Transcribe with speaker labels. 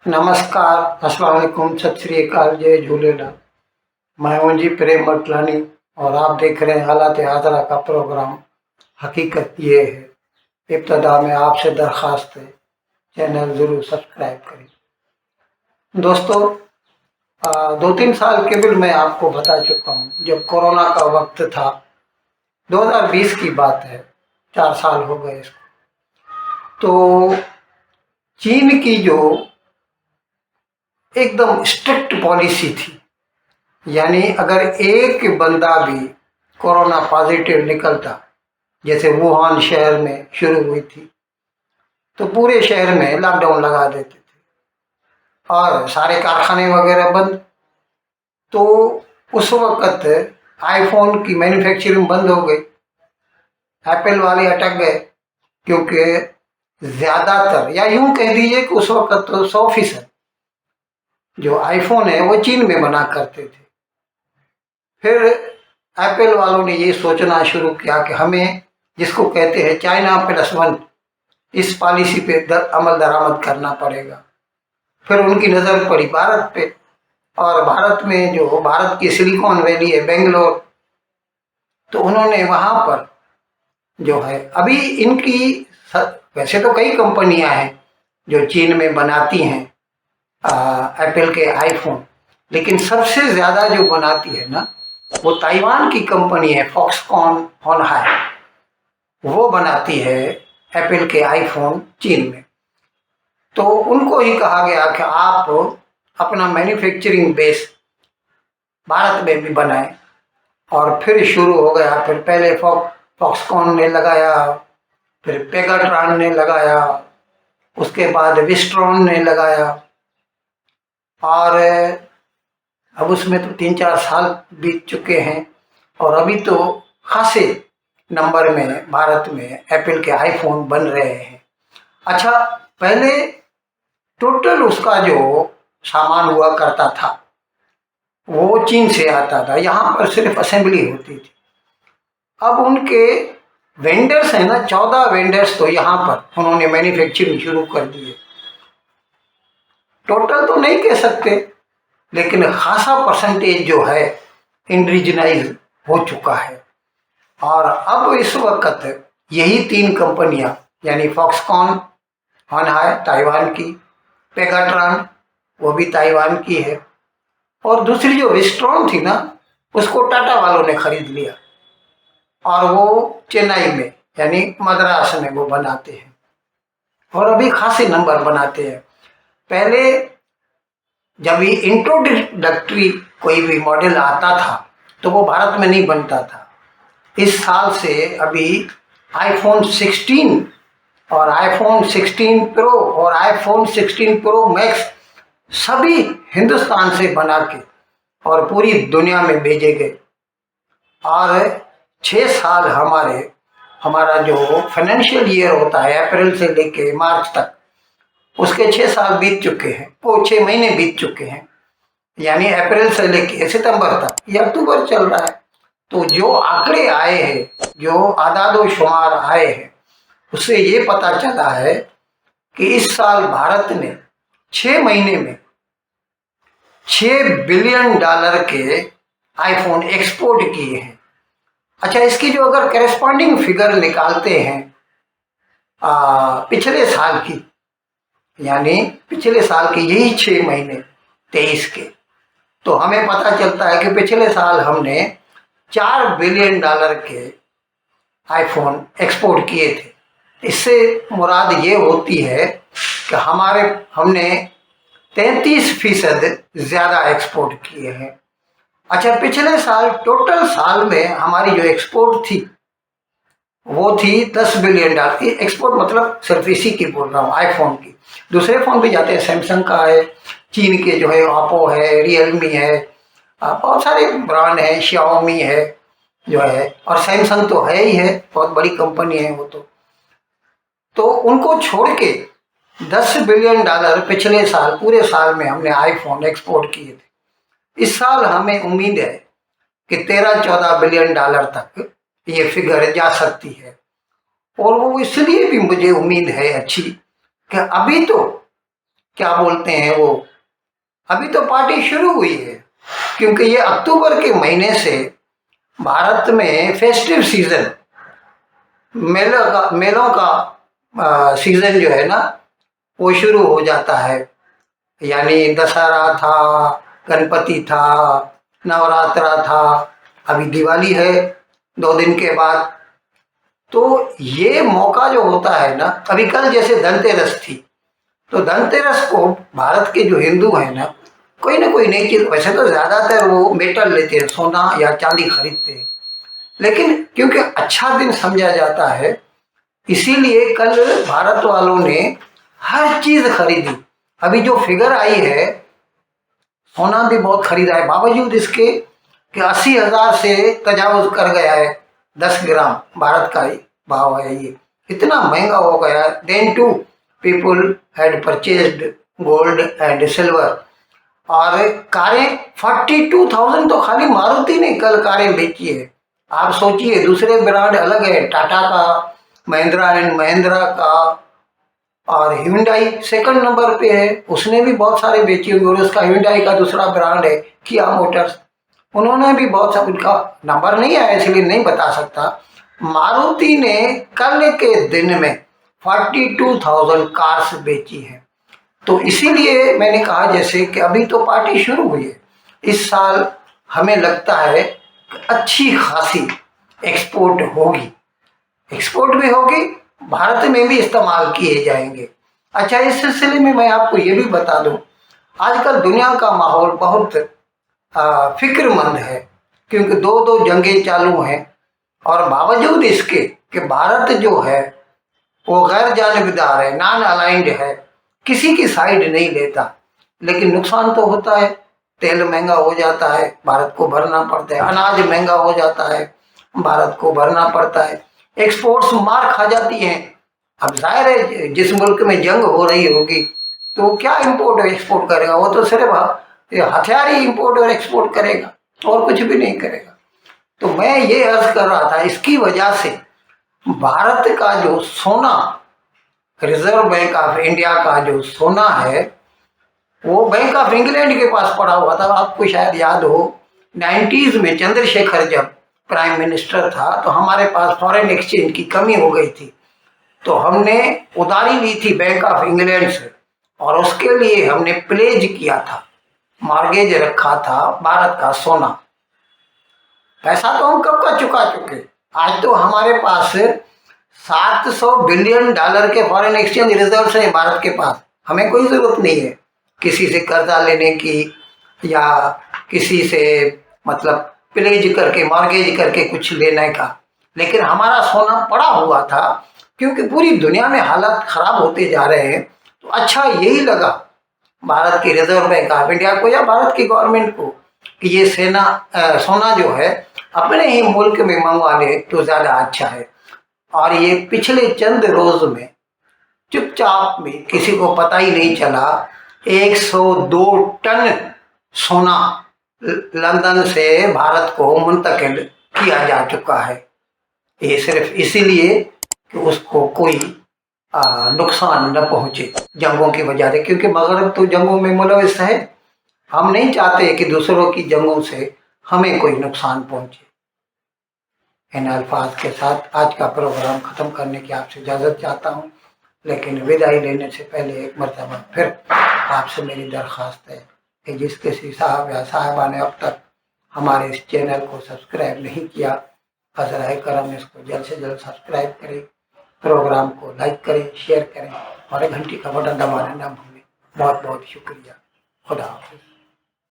Speaker 1: नमस्कार, अस्सलाम वालेकुम, सत श्री अकाल, जय झूलेलाल। मैं हूं जी प्रेम मटलानी और आप देख रहे हैं हालात हाजरा का प्रोग्राम। हकीकत ये है, इब्तदा में आपसे दरख्वास्त है, चैनल ज़रूर सब्सक्राइब करें। दोस्तों, 2-3 साल केवल मैं आपको बता चुका हूँ, जब कोरोना का वक्त था, 2020 की बात है, 4 साल हो गए इसको। तो चीन की जो एकदम स्ट्रिक्ट पॉलिसी थी, यानी अगर एक बंदा भी कोरोना पॉजिटिव निकलता, जैसे वुहान शहर में शुरू हुई थी, तो पूरे शहर में लॉकडाउन लगा देते थे और सारे कारखाने वगैरह बंद। तो उस वक्त आईफोन की मैन्युफैक्चरिंग बंद हो गई, एप्पल वाले अटक गए, क्योंकि ज़्यादातर, या यूं कह दीजिए कि उस वक्त तो 100% जो आईफोन है वो चीन में बना करते थे। फिर एप्पल वालों ने ये सोचना शुरू किया कि हमें, जिसको कहते हैं चाइना प्लस वन, इस पॉलिसी पे अमल दरामद करना पड़ेगा। फिर उनकी नज़र पड़ी भारत पे, और भारत में जो भारत की सिलिकॉन वैली है बेंगलोर, तो उन्होंने वहाँ पर जो है अभी इनकी वैसे तो कई कंपनियां हैं जो चीन में बनाती हैं एप्पल के आईफोन, लेकिन सबसे ज़्यादा जो बनाती है ना, वो ताइवान की कंपनी है फॉक्सकॉन होनहाई, वो बनाती है एप्पल के आईफोन चीन में। तो उनको ही कहा गया कि आप अपना मैन्युफैक्चरिंग बेस भारत में भी बनाएं। और फिर शुरू हो गया, फिर पहले फॉक्सकॉन ने लगाया, फिर पेगाट्रॉन ने लगाया, उसके बाद विस्ट्रॉन ने लगाया, और अब उसमें तो 3-4 साल बीत चुके हैं और अभी तो खासे नंबर में भारत में एप्पल के आईफोन बन रहे हैं। अच्छा, पहले टोटल उसका जो सामान हुआ करता था वो चीन से आता था, यहाँ पर सिर्फ असेंबली होती थी। अब उनके वेंडर्स हैं ना, 14 वेंडर्स तो यहाँ पर उन्होंने मैन्युफैक्चरिंग शुरू कर दी है। टोटल तो नहीं कह सकते, लेकिन खासा परसेंटेज जो है इंडिजिनाइज हो चुका है। और अब इस वक्त यही 3 कंपनियां, यानी फॉक्सकॉन होनहाई ताइवान की, पेगाट्रॉन वो भी ताइवान की है, और दूसरी जो विस्ट्रॉन थी ना, उसको टाटा वालों ने खरीद लिया और वो चेन्नई में यानी मद्रास में वो बनाते हैं, और अभी खासे नंबर बनाते हैं। पहले जब ये इंट्रोडक्टरी कोई भी मॉडल आता था तो वो भारत में नहीं बनता था। इस साल से अभी आईफोन 16 और आईफोन 16 प्रो और आईफोन 16 प्रो मैक्स सभी हिंदुस्तान से बना के और पूरी दुनिया में भेजे गए। और 6 साल हमारा जो फाइनेंशियल ईयर होता है अप्रैल से लेके मार्च तक, उसके 6 साल बीत चुके हैं, वो 6 महीने बीत चुके हैं, यानी अप्रैल से लेके सितंबर तक, ये अक्टूबर चल रहा है। तो जो आंकड़े आए हैं, जो आदादो शुमार आए हैं, उससे ये पता चला है कि इस साल भारत ने 6 महीने में $6 बिलियन के आईफोन एक्सपोर्ट किए हैं। अच्छा, इसकी जो अगर करेस्पॉन्डिंग फिगर निकालते हैं पिछले साल की, यानी पिछले साल के यही 6 महीने 23 के, तो हमें पता चलता है कि पिछले साल हमने $4 बिलियन के आईफोन एक्सपोर्ट किए थे। इससे मुराद ये होती है कि हमने 33% ज़्यादा एक्सपोर्ट किए हैं। अच्छा, पिछले साल टोटल साल में हमारी जो एक्सपोर्ट थी वो थी $10 बिलियन की। एक्सपोर्ट मतलब सिर्फ इसी की बोल रहा हूँ, आईफोन की। दूसरे फ़ोन भी जाते हैं, सैमसंग का है, चीन के जो है ओप्पो है, रियलमी है, बहुत सारे ब्रांड हैं, शाओमी है जो है, और सैमसंग तो है ही है, बहुत बड़ी कंपनी है वो तो उनको छोड़ के $10 बिलियन पिछले साल पूरे साल में हमने आईफोन एक्सपोर्ट किए थे। इस साल हमें उम्मीद है कि 13-14 बिलियन डॉलर तक ये फिगर जा सकती है। और वो इसलिए भी मुझे उम्मीद है अच्छी कि अभी तो क्या बोलते हैं वो, अभी तो पार्टी शुरू हुई है, क्योंकि ये अक्टूबर के महीने से भारत में फेस्टिव सीजन, मेलों का सीजन जो है ना वो शुरू हो जाता है। यानी दशहरा था, गणपति था, नवरात्रा था, अभी दिवाली है 2 दिन के बाद। तो ये मौका जो होता है ना, अभी कल जैसे धनतेरस थी, तो धनतेरस को भारत के जो हिंदू हैं ना कोई नई चीज, वैसे तो ज्यादातर वो मेटल लेते हैं, सोना या चांदी खरीदते हैं, लेकिन क्योंकि अच्छा दिन समझा जाता है इसीलिए कल भारत वालों ने हर चीज खरीदी। अभी जो फिगर आई है, सोना भी बहुत खरीदा है, बावजूद इसके कि 80,000 से तजावुज कर गया है 10 ग्राम, भारत का ही भाव है ये, इतना महंगा हो गया। Then two people had purchased gold and silver. और कारें 42,000 तो खाली मारुति ने कल कारें बेची है। आप सोचिए, दूसरे ब्रांड अलग है, टाटा का, महिंद्रा एंड महिंद्रा का, और ह्यूंडई सेकंड नंबर पे है, उसने भी बहुत सारे बेची हुई। और उसका ह्यूंडई का दूसरा ब्रांड है किया मोटर्स, उन्होंने भी बहुत सा, उनका नंबर नहीं आया इसलिए नहीं बता सकता। मारुति ने कल के दिन में 42,000 कार्स बेची है। तो इसीलिए मैंने कहा जैसे कि अभी तो पार्टी शुरू हुई है, इस साल हमें लगता है कि अच्छी खासी एक्सपोर्ट होगी, एक्सपोर्ट भी होगी, भारत में भी इस्तेमाल किए जाएंगे। अच्छा, इस सिलसिले में मैं आपको ये भी बता दूं, आजकल दुनिया का माहौल बहुत फिक्रमंद है, क्योंकि दो जंगें चालू हैं, और बावजूद इसके कि भारत जो है वो गैर जानिबदार है, नॉन अलाइंड है, किसी की साइड नहीं लेता, लेकिन नुकसान तो होता है। तेल महंगा हो जाता है, भारत को भरना पड़ता है, अनाज महंगा हो जाता है, भारत को भरना पड़ता है, एक्सपोर्ट्स मार खा जाती हैं। अब जाहिर है जिस मुल्क में जंग हो रही होगी तो क्या इंपोर्ट और एक्सपोर्ट करेगा, वो तो सिर्फ हथियार ही इंपोर्ट और एक्सपोर्ट करेगा और कुछ भी नहीं करेगा। तो मैं ये अर्ज कर रहा था, इसकी वजह से भारत का जो सोना, रिजर्व बैंक ऑफ इंडिया का जो सोना है वो बैंक ऑफ इंग्लैंड के पास पड़ा हुआ था। आपको शायद याद हो 90s में चंद्रशेखर जब प्राइम मिनिस्टर था तो हमारे पास फॉरेन एक्सचेंज की कमी हो गई थी, तो हमने उधारी ली थी बैंक ऑफ इंग्लैंड से, और उसके लिए हमने प्लेज किया था, मॉर्गेज रखा था भारत का सोना। पैसा तो हम कब का चुका चुके, आज तो हमारे पास $700 बिलियन के फॉरेन एक्सचेंज रिजर्व हैं भारत के पास। हमें कोई जरूरत नहीं है किसी से कर्जा लेने की या किसी से मतलब प्लेज करके मॉर्गेज करके कुछ लेने का, लेकिन हमारा सोना पड़ा हुआ था क्योंकि पूरी दुनिया में हालात खराब होते जा रहे हैं। तो अच्छा यही लगा भारत की रिजर्व बैंक ऑफ इंडिया को या भारत की गवर्नमेंट को कि ये सोना जो है अपने ही मुल्क में मंगवा ले तो ज़्यादा अच्छा है। और ये पिछले चंद रोज में चुपचाप में, किसी को पता ही नहीं चला, 102 टन सोना लंदन से भारत को मुंतकिल किया जा चुका है। ये सिर्फ इसीलिए कि उसको कोई नुकसान न पहुंचे जंगों की वजह से, क्योंकि मगरब तो जंगों में मुलविस है। हम नहीं चाहते कि दूसरों की जंगों से हमें कोई नुकसान पहुंचे। इन अल्फाज के साथ आज का प्रोग्राम ख़त्म करने की आपसे इजाज़त चाहता हूँ, लेकिन विदाई लेने से पहले एक मरतबा फिर आपसे मेरी दरख्वास्त है कि जिस किसी साहब या साहिबा ने अब तक हमारे इस चैनल को सब्सक्राइब नहीं किया, फ़ज़ल करम इसको जल्द से जल्द सब्सक्राइब करें, प्रोग्राम को लाइक करें, शेयर करें और घंटी का बटन दबाना ना भूलें। बहुत बहुत शुक्रिया। खुदा हाफ़िज़।